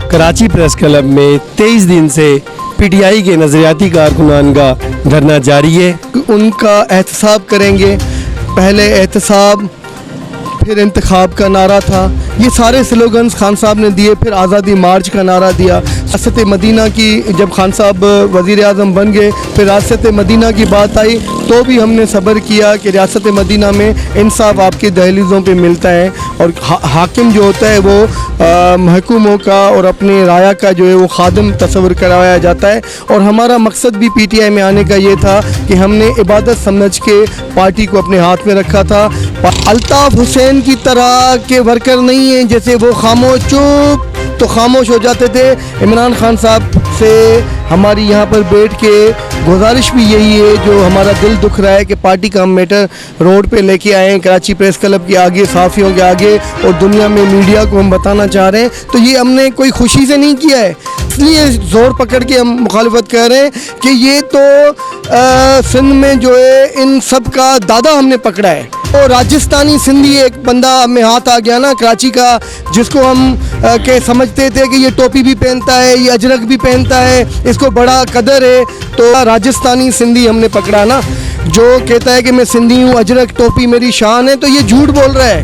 Karachi press club में 23 दिन से पीटीआई के नज़रियाती कारकुनान का धरना जारी है। उनका एहतसाब करेंगे। पहले एहतसाब, फिर इंतखाब का नारा था। ये सारे स्लोगन्स खान साहब ने दिए। फिर आज़ादी मार्च का नारा दिया। रियासत मदीना की जब खान साहब वज़ीर आज़म बन गए, फिर रियासत मदीना की बात आई तो भी हमने सब्र किया कि रियासत मदीना में इंसाफ आपकी दहलीज़ों पे मिलता है और हाकिम जो होता है वो महकूमों का और अपने राया का जो है वो खादिम तस्वर करवाया जाता है। और हमारा मकसद भी पीटीआई में आने का ये था कि हमने इबादत समझ के पार्टी को अपने हाथ में रखा था। अल्ताफ़ हुसैन की तरह के वर्कर नहीं हैं, जैसे वो चुप तो खामोश हो जाते थे। इमरान खान साहब से हमारी यहाँ पर बैठ के गुजारिश भी यही है, जो हमारा दिल दुख रहा है कि पार्टी का हम मैटर रोड पे लेके आए हैं, कराची प्रेस क्लब के आगे, साफ़ियों के आगे और दुनिया में मीडिया को हम बताना चाह रहे हैं। तो ये हमने कोई खुशी से नहीं किया है, इसलिए ज़ोर पकड़ के हम मुखालिफत कर रहे हैं कि ये तो सिंध में जो है इन सब का दादा हमने पकड़ा है। और राजस्थानी सिंधी एक बंदा में हाथ आ गया ना कराची का, जिसको हम के समझते थे कि ये टोपी भी पहनता है, ये अजरक भी पहनता है, इसको बड़ा कदर है। तो राजस्थानी सिंधी हमने पकड़ा ना, जो कहता है कि मैं सिंधी हूँ, अजरक टोपी मेरी शान है, तो ये झूठ बोल रहा है।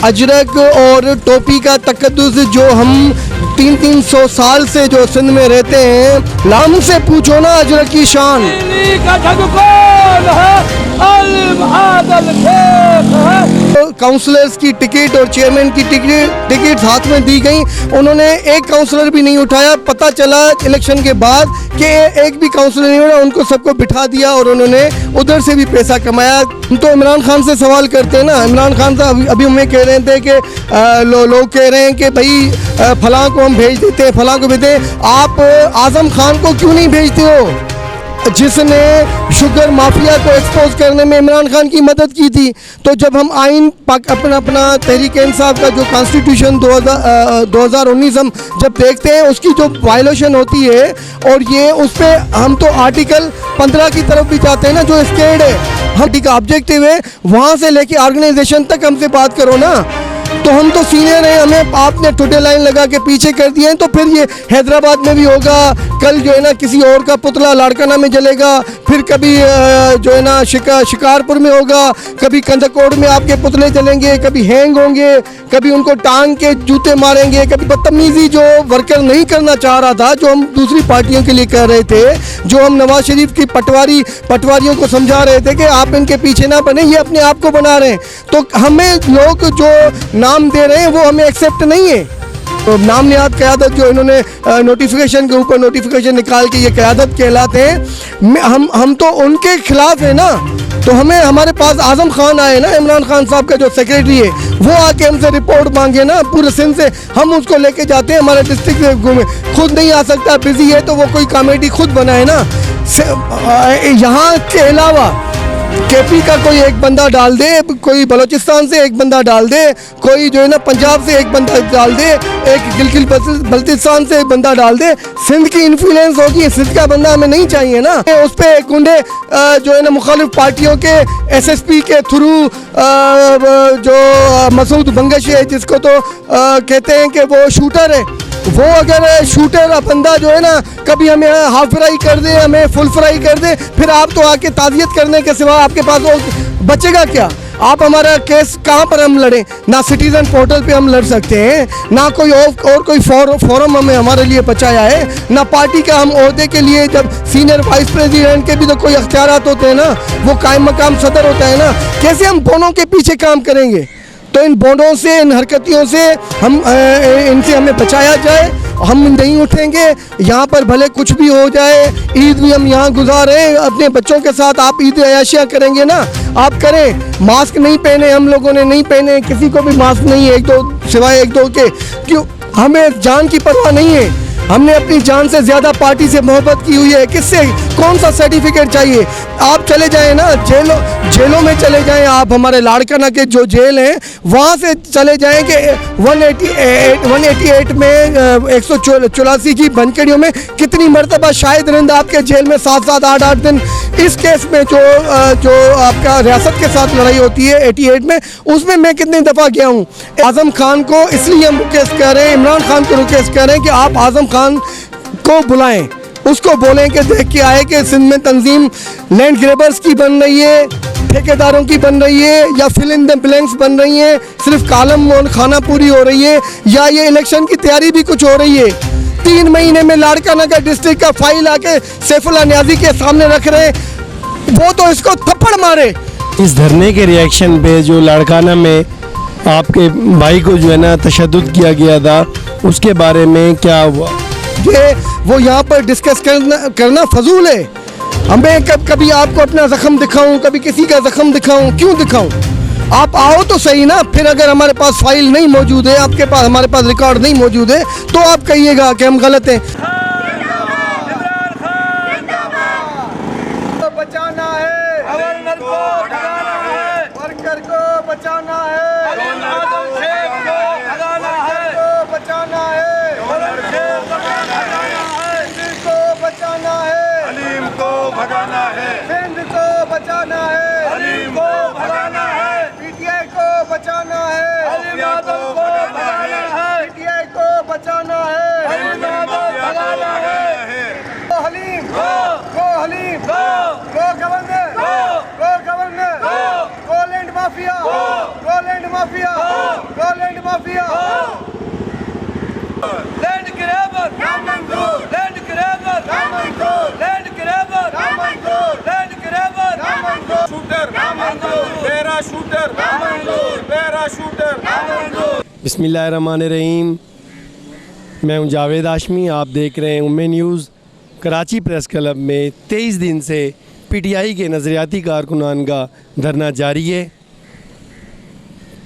अजरक और टोपी का तकद्दुस जो हम 300 साल से जो सिंध में रहते हैं, लाम से पूछो ना अजरक की शान। काउंसलर्स की टिकट और चेयरमैन की टिकट हाथ में दी गई, उन्होंने एक काउंसलर भी नहीं उठाया। पता चला इलेक्शन के बाद कि एक भी काउंसलर नहीं उठा, उनको सबको बिठा दिया और उन्होंने उधर से भी पैसा कमाया। हम तो इमरान खान से सवाल करते हैं ना, इमरान खान साहब अभी हमें कह रहे थे कि लोग कह रहे हैं कि भाई फलां को हम भेज देते हैं, फलां को भेजते हैं। आप आजम खान को क्यों नहीं भेजते हो, जिसने शुगर माफिया को एक्सपोज करने में इमरान खान की मदद की थी? तो जब हम आइन अपना तहरीक इंसाफ का जो कॉन्स्टिट्यूशन 2019 हम जब देखते हैं, उसकी जो वायलेशन होती है और ये उस पर हम तो आर्टिकल 15 की तरफ भी जाते हैं ना, जो स्केर्ड है, हम का ऑब्जेक्टिव है, वहाँ से लेके ऑर्गेनाइजेशन तक हमसे बात करो ना। तो हम तो सीनियर हैं, हमें आपने टुडे लाइन लगा के पीछे कर दिए हैं। तो फिर ये हैदराबाद में भी होगा, कल जो है ना किसी और का पुतला लाड़काना में जलेगा, फिर कभी जो है ना शिकारपुर में होगा, कभी कंदकोट में आपके पुतले जलेंगे, कभी हैंग होंगे, कभी उनको टांग के जूते मारेंगे, कभी बदतमीजी जो वर्कर नहीं करना चाह रहा था, जो हम दूसरी पार्टियों के लिए कर रहे थे, जो हम नवाज शरीफ की पटवारियों को समझा रहे थे कि आप इनके पीछे ना बने, ये अपने आप को बना रहे हैं। तो हमें लोग जो नाम दे रहे हैं वो हमें एक्सेप्ट नहीं है। तो नाम निहाद क़यादत जो इन्होंने नोटिफिकेशन के ऊपर नोटिफिकेशन निकाल के ये क़यादत कहलाते हैं, हम तो उनके खिलाफ है ना। तो हमें हमारे पास आज़म खान आए ना, इमरान खान साहब का जो सेक्रेटरी है, वो आके हमसे रिपोर्ट मांगे ना पूरे सिंध से, हम उसको लेके जाते हैं। हमारे डिस्ट्रिक्ट में घूमे, खुद नहीं आ सकता, बिजी है, तो वो कोई कमेटी खुद बनाए ना। यहाँ के अलावा केपी का कोई एक बंदा डाल दे, कोई बलोचिस्तान से एक बंदा डाल दे, कोई जो है ना पंजाब से एक बंदा डाल दे, एक गिलगित बल्तिस्तान से एक बंदा डाल दे। सिंध की इन्फ्लुएंस होगी, सिंध का बंदा हमें नहीं चाहिए ना। उस पर कुंडे जो है ना मुखालिफ पार्टियों के एसएसपी के थ्रू जो मसूद बंगश है, जिसको तो कहते हैं कि वो शूटर है, वो अगर शूटर बंदा जो है ना कभी हमें हाफ फ्राई कर दे, हमें फुल फ्राई कर दे, फिर आप तो आके ताज़ियत करने के सिवा आपके पास वो बचेगा क्या? आप हमारा केस कहाँ पर हम लड़ें? ना सिटीज़न पोर्टल पे हम लड़ सकते हैं, ना कोई और कोई फोरम हमें हमारे लिए बचाया है, ना पार्टी का हम ओहदे के लिए, जब सीनियर वाइस प्रेसिडेंट के भी तो कोई अख्तियारात होते हैं ना, वो कायम मकाम सदर होता है ना। कैसे हम बोनों के पीछे काम करेंगे? तो इन बोनों से, इन हरकतियों से इनसे हमें बचाया जाए। हम नहीं उठेंगे, यहाँ पर भले कुछ भी हो जाए, ईद भी हम यहाँ गुजारें अपने बच्चों के साथ। आप ईद अयाशियाँ करेंगे ना, आप करें। मास्क नहीं पहने, हम लोगों ने नहीं पहने, किसी को भी मास्क नहीं है, सिवाय एक दो के। क्यों? हमें जान की परवाह नहीं है। हमने अपनी जान से ज़्यादा पार्टी से मोहब्बत की हुई है। किससे, कौन सा सर्टिफिकेट चाहिए? आप चले जाएं ना जेलों में चले जाएं, आप हमारे लाड़काना के जो जेल हैं वहाँ से चले जाएं कि 188 में 184 की बनकड़ियों में कितनी मरतबा शाहिद रिंद आपके जेल में 7-7 8-8 दिन। इस केस में जो आपका रियासत के साथ लड़ाई होती है 88 में, उसमें मैं कितनी दफ़ा गया हूँ। आज़म खान को इसलिए हम रिक्वेस्ट कर रहे हैं, इमरान खान को रिक्वेस्ट कर रहे हैं कि आप आज़म खान को बुलाएं, उसको बोलें कि देख के आए कि सिंध में तंजीम लैंड ग्रेबर्स की बन रही है, ठेकेदारों की बन रही है, या फिल इन द ब्लैंक्स बन रही है, सिर्फ कालम और खाना पूरी हो रही है, या ये इलेक्शन की तैयारी भी कुछ हो रही है। 3 महीने में लाड़काना का डिस्ट्रिक्ट का फाइल आके सैफुल्लाह न्याजी के सामने रख रहे, वो तो इसको थप्पड़ मारे। इस धरने के रिएक्शन पे जो लाड़काना में आपके भाई को जो है ना तशद्दुद किया गया था, उसके बारे में क्या हुआ? ये वो यहाँ पर डिस्कस करना फजूल है। हमें कभी आपको अपना जख्म दिखाऊं, कभी किसी का जख्म दिखाऊं, क्यों दिखाऊं? आप आओ तो सही ना। फिर अगर हमारे पास फाइल नहीं मौजूद है, आपके पास हमारे पास रिकॉर्ड नहीं मौजूद है, तो आप कहिएगा कि हम गलत हैं। बचाना है, गवर्नर को हटाना है, वर्कर को बचाना है, बचाना है, बचाना है, अलीम को भगाना है, सिंध को बचाना है, अलीम को भगाना है, पीटीआई को बचाना है, अलीम यादव को भगाना है, पीटीआई को बचाना है, अलीम यादव भगाना है। Go Haleem, go Haleem, go governor, go governor, go land mafia, go land mafia, go land mafia. Land grabber, land grabber, land grabber, land grabber, shooter, parashooter, parashooter. बिस्मिल्लाहिर्रहमानिर्रहीम। मैं हूं जावेद हाशमी, आप देख रहे हैं Umme news. Karachi press club में 23 दिन से पीटीआई के नज़रियाती कारकुनान का धरना जारी है।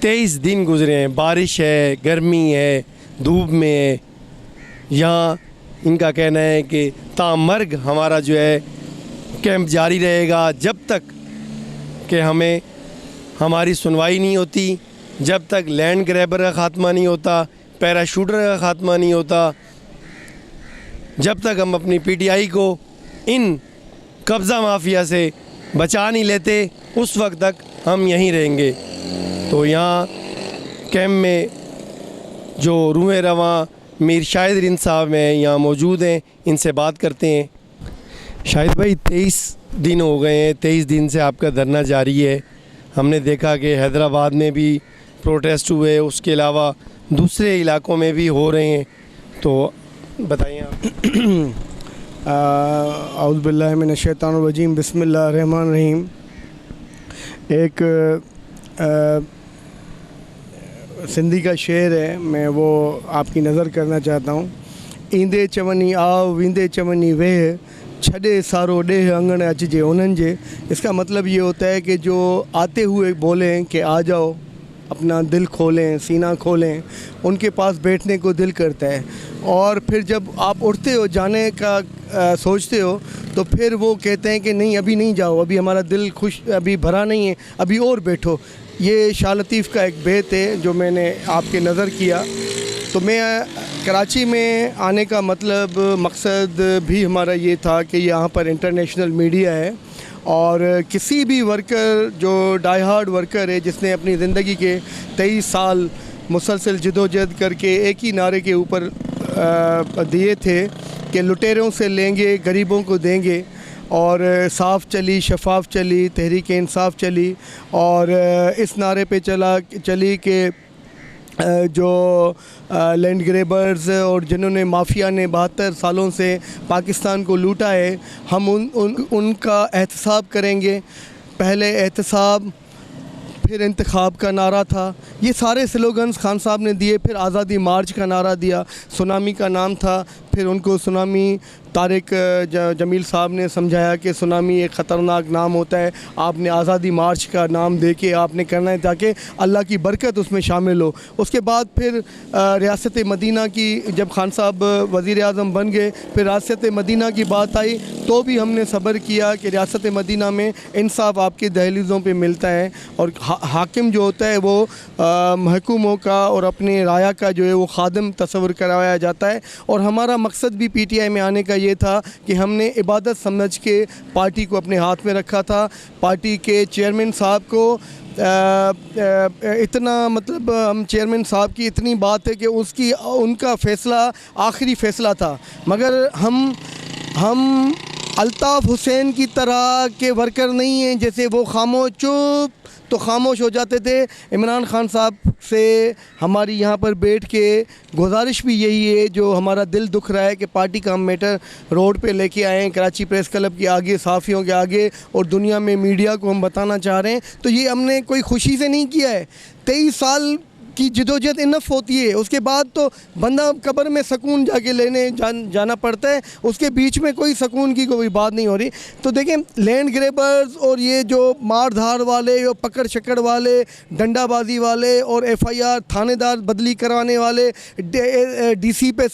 23 दिन गुजरे हैं, बारिश है, गर्मी है, धूप में है। यहाँ इनका कहना है कि तामर्ग हमारा जो है कैंप जारी रहेगा जब तक कि हमें हमारी सुनवाई नहीं होती, जब तक लैंड ग्रैबर का ख़ात्मा नहीं होता, पैराशूटर का ख़ात्मा नहीं होता, जब तक हम अपनी पीटीआई को इन कब्ज़ा माफिया से बचा नहीं लेते, उस वक्त तक हम यहीं रहेंगे। तो यहाँ कैंप में जो रूह रवां मीर शाहिद रिंद साहब हैं यहाँ मौजूद हैं, इनसे बात करते हैं। शाहिद भाई, 23 दिन हो गए हैं, 23 दिन से आपका धरना जारी है। हमने देखा कि हैदराबाद में भी प्रोटेस्ट हुए, उसके अलावा दूसरे इलाकों में भी हो रहे हैं, तो बताइए आप। औज़ु बिल्लाहि मिनश शैतानिर रजीम, बिस्मिल्लाहिर रहमानिर रहीम। एक सिंधी का शेर है, मैं वो आपकी नज़र करना चाहता हूँ। ईंदे चवनी आओ, वींदे चवनी वेह, छॾे सारो ॾेह अंगण अचिजे उन्हनि जे। इसका मतलब ये होता है कि जो आते हुए बोलें कि आ जाओ, अपना दिल खोलें, सीना खोलें, उनके पास बैठने को दिल करता है। और फिर जब आप उठते हो, जाने का सोचते हो, तो फिर वो कहते हैं कि नहीं, अभी नहीं जाओ, अभी हमारा दिल खुश, अभी भरा नहीं है, अभी और बैठो। ये शाह लतीफ़ का एक बेत है जो मैंने आपके नज़र किया। तो मैं कराची में आने का मतलब, मकसद भी हमारा ये था कि यहाँ पर इंटरनेशनल मीडिया है, और किसी भी वर्कर जो डाई हार्ड वर्कर है, जिसने अपनी ज़िंदगी के 23 साल मुसलसल जदोजहद करके एक ही नारे के ऊपर दिए थे कि लुटेरों से लेंगे, गरीबों को देंगे, और साफ़ चली, शफाफ चली, तहरीक इंसाफ चली, और इस नारे पे चली कि जो लैंड ग्रेबर्स और जिन्होंने माफिया ने 72 सालों से पाकिस्तान को लूटा है, हम उनका एहतसाब करेंगे। पहले एहतसाब, फिर इंतखाब का नारा था। ये सारे स्लोगन्स खान साहब ने दिए। फिर आज़ादी मार्च का नारा दिया, सुनामी का नाम था। फिर उनको सुनामी तारिक जमील साहब ने समझाया कि सुनामी एक ख़तरनाक नाम होता है, आपने आज़ादी मार्च का नाम दे के आपने करना है ताकि अल्लाह की बरकत उसमें शामिल हो। उसके बाद फिर रियासत मदीना की जब खान साहब वज़ीर आज़म बन गए, फिर रियासत मदीना की बात आई तो भी हमने सब्र किया कि रियासत मदीना में इंसाफ आपकी दहलीज़ों पे मिलता है और हाकिम जो होता है वो महकूमों का और अपने राया का जो है वो खादिम तस्वर करवाया जाता है। और हमारा मकसद भी PTI में आने का ये था कि हमने इबादत समझ के पार्टी को अपने हाथ में रखा था। पार्टी के चेयरमैन साहब को इतना मतलब हम चेयरमैन साहब की इतनी बात है कि उनका फ़ैसला आखिरी फ़ैसला था, मगर हम अल्ताफ़ हुसैन की तरह के वर्कर नहीं हैं जैसे वो चुप तो खामोश हो जाते थे। इमरान खान साहब से हमारी यहाँ पर बैठ के गुजारिश भी यही है, जो हमारा दिल दुख रहा है कि पार्टी का हम मैटर रोड पे लेके आए हैं, कराची प्रेस क्लब के आगे, साफ़ियों के आगे और दुनिया में मीडिया को हम बताना चाह रहे हैं। तो ये हमने कोई खुशी से नहीं किया है। 23 साल की जिदोजहद इनफ होती है, उसके बाद तो बंदा कब्र में सुकून जाके लेने जाना पड़ता है, उसके बीच में कोई सुकून की कोई बात नहीं हो रही। तो देखें, लैंड ग्रेबर्स और ये जो मार धार वाले और पकड़ शकड़ वाले, डंडाबाजी वाले और FIR थानेदार बदली करवाने वाले, DC पे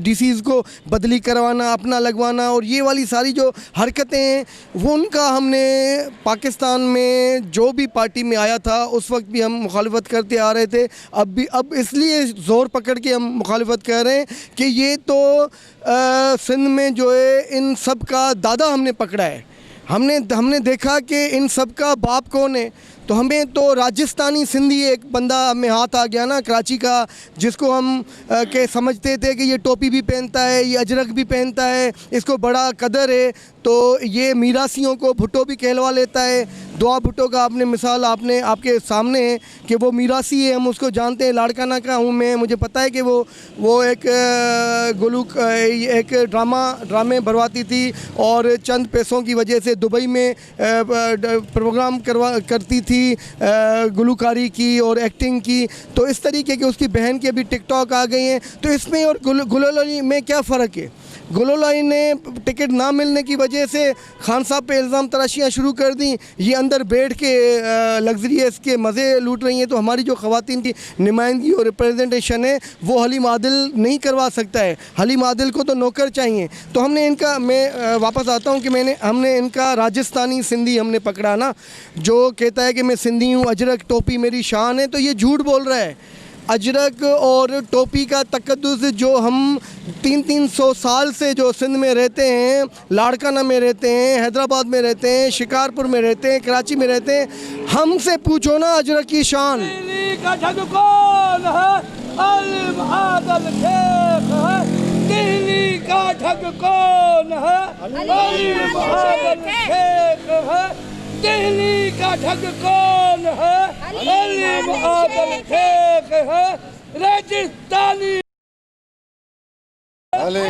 DCs को बदली करवाना, अपना लगवाना और ये वाली सारी जो हरकतें हैं वो उनका हमने पाकिस्तान में जो भी पार्टी में आया था उस वक्त भी हम मुखालिफत करते आ रहे थे। अब इसलिए ज़ोर पकड़ के हम मुखालिफत कर रहे हैं कि ये तो सिंध में जो है इन सब का दादा हमने पकड़ा है। हमने देखा कि इन सब का बाप कौन है। तो हमें तो राजस्थानी सिंधी एक बंदा में हाथ आ गया ना कराची का, जिसको हम के समझते थे कि ये टोपी भी पहनता है, ये अजरक भी पहनता है, इसको बड़ा कदर है, तो ये मीरासियों को भुट्टो भी कहलवा लेता है। दुआ भुट्टो का आपने मिसाल आपके सामने है कि वो मीरासी है, हम उसको जानते हैं। लाड़काना का हूँ मैं, मुझे पता है कि वो एक एक ड्रामे भरवाती थी और चंद पैसों की वजह से दुबई में प्रोग्राम करती थी गुलकारी की और एक्टिंग की। तो इस तरीके के उसकी बहन के अभी टिकटॉक आ गई हैं। तो इसमें और गुलोलाई में क्या फ़र्क है? गुलोलाई ने टिकट ना मिलने की वजह से खान साहब पे इल्ज़ाम तराशियाँ शुरू कर दी, ये अंदर बैठ के लग्जरियस के मज़े लूट रही हैं। तो हमारी जो ख़वातीन की नुमाइंदगी और रिप्रेजेंटेशन है वो हलीम आदिल नहीं करवा सकता है। हलीम आदिल को तो नौकर चाहिए। तो हमने इनका, मैं वापस आता हूँ कि हमने इनका राजस्थानी सिंधी हमने पकड़ा ना, जो कहता है कि मैं सिंधी हूँ, अजरक टोपी मेरी शान है, तो ये झूठ बोल रहा है। अजरक और टोपी का तकद्दुस जो हम 300 साल से जो सिंध में रहते हैं, लाड़काना में रहते हैं, हैदराबाद में रहते हैं, शिकारपुर में रहते हैं, कराची में रहते हैं, हमसे पूछो ना अजरक की शान। दिल्ली का ठग कौन है? अलिम आदल शेख है। दिल्ली का ठग कौन है? अलिम आदल शेख है। दिल्ली का ठग कौन है? अलिम आदल शेख है। राजस्थानी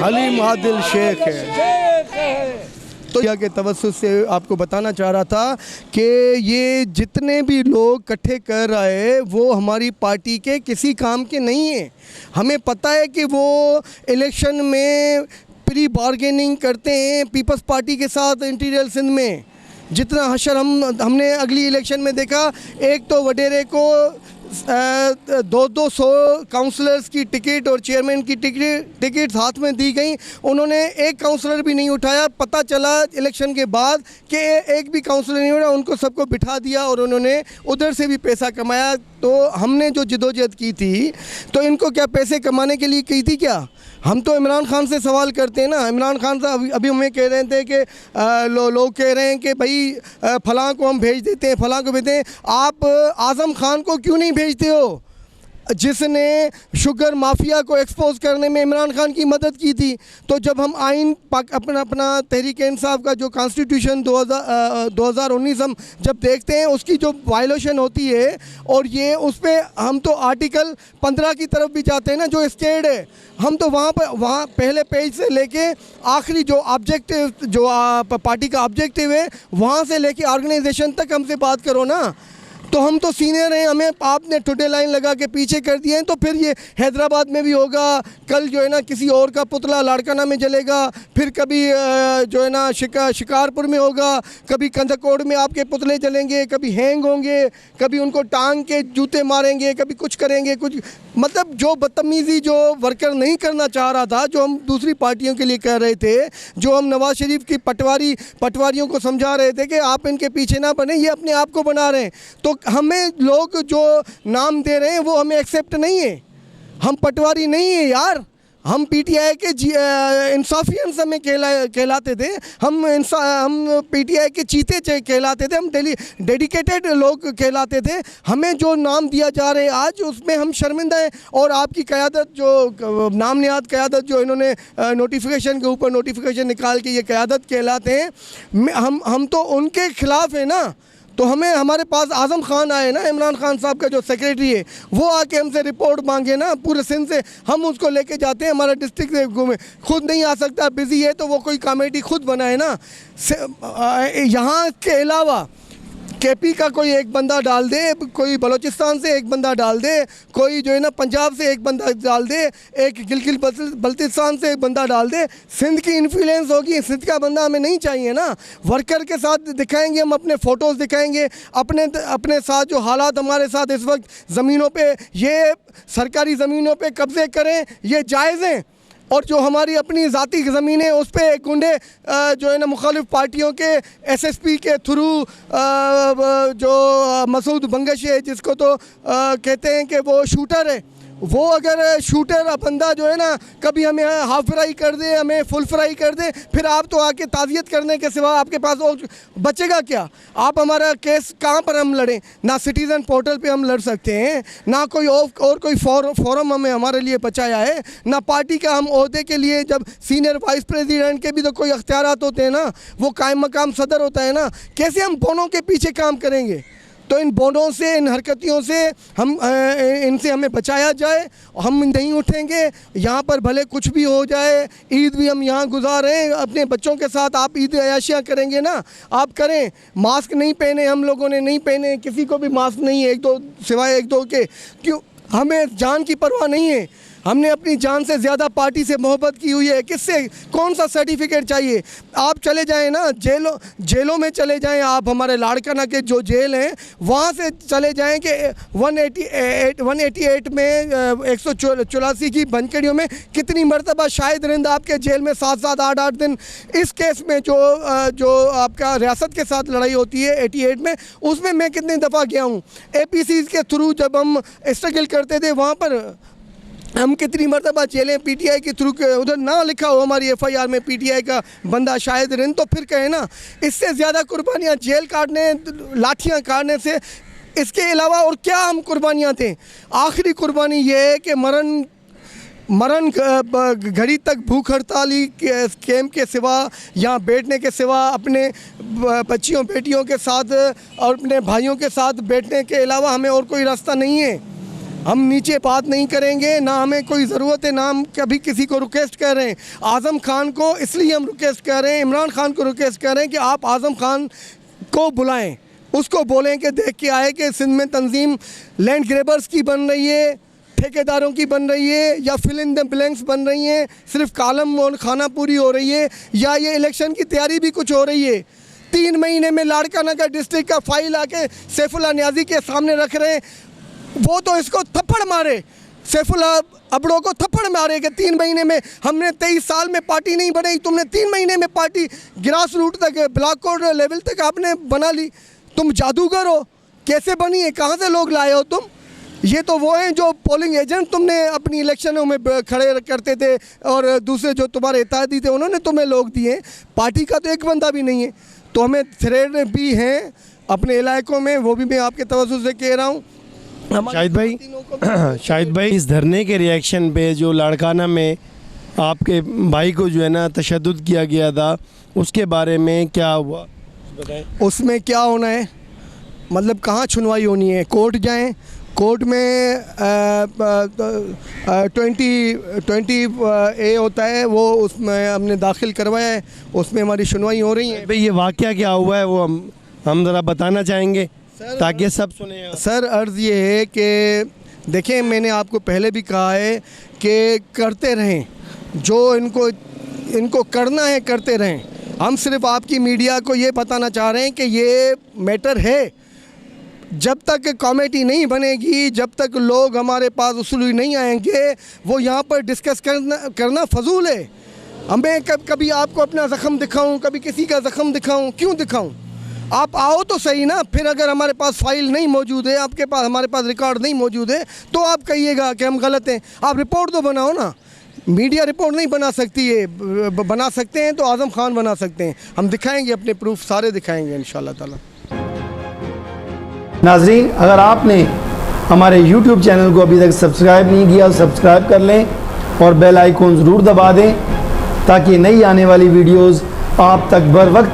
हलीम आदिल शेख है। तो यह के तवस्सुस से आपको बताना चाह रहा था कि ये जितने भी लोग इकट्ठे कर रहे हैं वो हमारी पार्टी के किसी काम के नहीं हैं। हमें पता है कि वो इलेक्शन में प्री बार्गेनिंग करते हैं पीपल्स पार्टी के साथ। इंटीरियर सिंध में जितना हशर हमने अगली इलेक्शन में देखा, एक तो वडेरे को 200 काउंसलर्स की टिकट और चेयरमैन की टिकट हाथ में दी गई, उन्होंने एक काउंसलर भी नहीं उठाया। पता चला इलेक्शन के बाद कि एक भी काउंसलर नहीं उठा, उनको सबको बिठा दिया और उन्होंने उधर से भी पैसा कमाया। तो हमने जो जिदोजहद की थी तो इनको क्या पैसे कमाने के लिए की थी क्या? हम तो इमरान खान से सवाल करते हैं ना। इमरान खान साहब अभी हमें कह रहे थे कि लोग कह रहे हैं कि भाई फलां को हम भेज देते हैं, फलां को भेजते हैं। आप आज़म खान को क्यों नहीं भेजते हो, जिसने शुगर माफिया को एक्सपोज करने में इमरान खान की मदद की थी? तो जब हम आइन अपना तहरीक इंसाफ का जो कॉन्स्टिट्यूशन 2019 हम जब देखते हैं उसकी जो वायलेशन होती है, और ये उस पर हम तो आर्टिकल 15 की तरफ भी जाते हैं ना, जो स्टेट है, हम तो वहाँ पहले पेज से लेके आखिरी जो ऑब्जेक्टिव, जो पार्टी का ऑब्जेक्टिव है, वहाँ से लेके ऑर्गेनाइजेशन तक हमसे बात करो ना। तो हम तो सीनियर हैं, हमें आपने टुडे लाइन लगा के पीछे कर दिए हैं, तो फिर ये हैदराबाद में भी होगा, कल जो है ना किसी और का पुतला लाड़काना में जलेगा, फिर कभी जो है ना शिकारपुर में होगा, कभी कंदकोड़ में आपके पुतले जलेंगे, कभी हैंग होंगे, कभी उनको टांग के जूते मारेंगे, कभी कुछ करेंगे, कुछ मतलब जो बदतमीज़ी जो वर्कर नहीं करना चाह रहा था, जो हम दूसरी पार्टियों के लिए कह रहे थे, जो हम नवाज शरीफ की पटवारियों को समझा रहे थे कि आप इनके पीछे ना बने, ये अपने आप को बना रहे हैं। तो हमें लोग जो नाम दे रहे हैं वो हमें एक्सेप्ट नहीं है। हम पटवारी नहीं है यार, हम पीटीआई के इंसाफियंस हमें कहलाते थे, हम पीटीआई के चीते कहलाते थे, हम डेडिकेटेड लोग कहलाते थे। हमें जो नाम दिया जा रहा है आज, उसमें हम शर्मिंदा हैं। और आपकी क़यादत, जो नाम निहाद क़यादत, जो इन्होंने नोटिफिकेशन के ऊपर नोटिफिकेशन निकाल के ये क़यादत कहलाते हैं, हम तो उनके ख़िलाफ़ है ना। तो हमारे पास आज़म खान आए ना, इमरान खान साहब का जो सेक्रेटरी है, वो आके हमसे रिपोर्ट मांगे ना पूरे सिंध से, हम उसको लेके जाते हैं। हमारा डिस्ट्रिक्ट से घूमे, खुद नहीं आ सकता, बिज़ी है, तो वो कोई कमेटी खुद बनाए ना। यहाँ के अलावा केपी का कोई एक बंदा डाल दे, कोई बलूचिस्तान से एक बंदा डाल दे, कोई जो है ना पंजाब से एक बंदा डाल दे, एक गिलगित बल्तिस्तान से एक बंदा डाल दे, सिंध की इन्फ्लुएंस होगी। सिंध का बंदा हमें नहीं चाहिए ना। वर्कर के साथ दिखाएंगे, हम अपने फ़ोटोज़ दिखाएंगे, अपने साथ जो हालात हमारे साथ इस वक्त ज़मीनों पे, ये सरकारी ज़मीनों पे कब्ज़े करें, ये जायज़ हैं। और जो हमारी अपनी ज़ाती ज़मीनें, उस पर गुंडे जो है ना मुखालिफ पार्टियों के एसएसपी के थ्रू जो मसूद बंगश है, जिसको तो कहते हैं कि वो शूटर है, वो अगर शूटर बंदा जो है ना कभी हमें हाफ फ्राई कर दे, हमें फुल फ्राई कर दे, फिर आप तो आके ताज़ियत करने के सिवा आपके पास और बचेगा क्या? आप हमारा केस कहाँ पर हम लड़ें? ना सिटीज़न पोर्टल पे हम लड़ सकते हैं, ना कोई और कोई फोरम हमारे लिए बचाया है, ना पार्टी का हम ओहदे के लिए, जब सीनियर वाइस प्रेसिडेंट के भी तो कोई अख्तियारात होते हैं ना, वो कायम मकाम सदर होता है ना। कैसे हम बोनों के पीछे काम करेंगे? तो इन बोनों से, इन हरकतियों से इनसे हमें बचाया जाए। हम नहीं उठेंगे, यहाँ पर भले कुछ भी हो जाए। ईद भी हम यहाँ गुजार रहे हैं अपने बच्चों के साथ। आप ईद अयाशियाँ करेंगे ना, आप करें। मास्क नहीं पहने, हम लोगों ने नहीं पहने, किसी को भी मास्क नहीं है, सिवाय एक दो के। क्यों? हमें जान की परवाह नहीं है। हमने अपनी जान से ज़्यादा पार्टी से मोहब्बत की हुई है। किससे? कौन सा सर्टिफिकेट चाहिए? आप चले जाएं ना, जेलों में चले जाएं आप। हमारे लाड़काना के जो जेल हैं, वहाँ से चले जाएं कि 188 में 184 की बनकड़ियों में कितनी मरतबा शाहिद रिंद आपके जेल में 7-7, 8-8 दिन। इस केस में जो आपका रियासत के साथ लड़ाई होती है 88 में, उसमें मैं कितनी दफ़ा गया हूँ। APCs के थ्रू जब हम स्ट्रगल करते थे, वहाँ पर हम कितनी मरतबा जेलें पीटीआई के थ्रू के, उधर ना लिखा हो हमारी FIR में पीटीआई का बंदा शाहिद रिंद, तो फिर कहे ना। इससे ज़्यादा कुर्बानियाँ जेल काटने, लाठियाँ काटने से, इसके अलावा और क्या हम कुर्बानियाँ थे? आखिरी कुर्बानी ये है कि मरण घड़ी तक भूख हड़ताली कैंप के सिवा, यहाँ बैठने के सिवा, अपने बच्चियों बेटियों के साथ और अपने भाइयों के साथ बैठने के अलावा हमें और कोई रास्ता नहीं है। हम नीचे बात नहीं करेंगे, ना हमें कोई ज़रूरत है, ना हम कभी किसी को रिक्वेस्ट कर रहे हैं। आज़म खान को इसलिए हम रिक्वेस्ट कर रहे हैं, इमरान खान को रिक्वेस्ट कर रहे हैं कि आप आज़म खान को बुलाएं, उसको बोलें कि देख के आए कि सिंध में तंजीम लैंड ग्रेबर्स की बन रही है, ठेकेदारों की बन रही है, या फिल इन द ब्लैंक्स बन रही हैं, सिर्फ कालम और खाना पूरी हो रही है, या ये इलेक्शन की तैयारी भी कुछ हो रही है। 3 महीने में लाड़काना का डिस्ट्रिक्ट का फाइल आके सैफुल्ला न्याजी के सामने रख रहे हैं। वो तो इसको थप्पड़ मारे, सैफुल्ला अबड़ो को थप्पड़ मारे कि 3 महीने में हमने 23 साल में पार्टी नहीं बनाई, तुमने 3 महीने में पार्टी ग्रास रूट तक, ब्लॉक कोड लेवल तक आपने बना ली। तुम जादूगर हो। कैसे बनी है? कहाँ से लोग लाए हो तुम? ये तो वो हैं जो पोलिंग एजेंट तुमने अपनी इलेक्शनों में खड़े करते थे, और दूसरे जो तुम्हारे इत्तेहादी थे उन्होंने तुम्हें लोग दिए। पार्टी का तो एक बंदा भी नहीं है। तो हमें थ्रेड भी हैं अपने इलाकों में, वो भी मैं आपके तवज्जो से कह रहा हूँ। शाहिद भाई, इस धरने के रिएक्शन पे जो लाड़काना में आपके भाई को जो है ना तशद्दुद किया गया था, उसके बारे में क्या हुआ बताएं। उसमें क्या होना है, मतलब कहाँ सुनवाई होनी है? कोर्ट जाएं, कोर्ट में 20A होता है, वो उसमें हमने दाखिल करवाया है, उसमें हमारी सुनवाई हो रही है। भाई ये वाक़या क्या हुआ है वो हम ज़रा बताना चाहेंगे। ताकि सब सुने। सर अर्ज़ ये है कि देखें, मैंने आपको पहले भी कहा है कि करते रहें, जो इनको करना है करते रहें। हम सिर्फ आपकी मीडिया को ये बताना चाह रहे हैं कि ये मैटर है। जब तक कमेटी नहीं बनेगी, जब तक लोग हमारे पास उसूल नहीं आएंगे, वो यहाँ पर डिस्कस करना फजूल है। हमें कभी आपको अपना ज़ख़म दिखाऊं, कभी किसी का ज़ख़म दिखाऊं, क्यों दिखाऊं? आप आओ तो सही ना। फिर अगर हमारे पास फाइल नहीं मौजूद है, आपके पास हमारे पास रिकॉर्ड नहीं मौजूद है, तो आप कहिएगा कि हम गलत हैं। आप रिपोर्ट तो बनाओ ना। मीडिया रिपोर्ट नहीं बना सकती है, बना सकते हैं तो आज़म खान बना सकते हैं। हम दिखाएंगे, अपने प्रूफ सारे दिखाएंगे इंशाल्लाह ताला। नाजरीन, अगर आपने हमारे YouTube चैनल को अभी तक सब्सक्राइब नहीं किया, सब्सक्राइब कर लें और बेल आइकॉन ज़रूर दबा दें ताकि नई आने वाली वीडियोस आप तक बर वक्त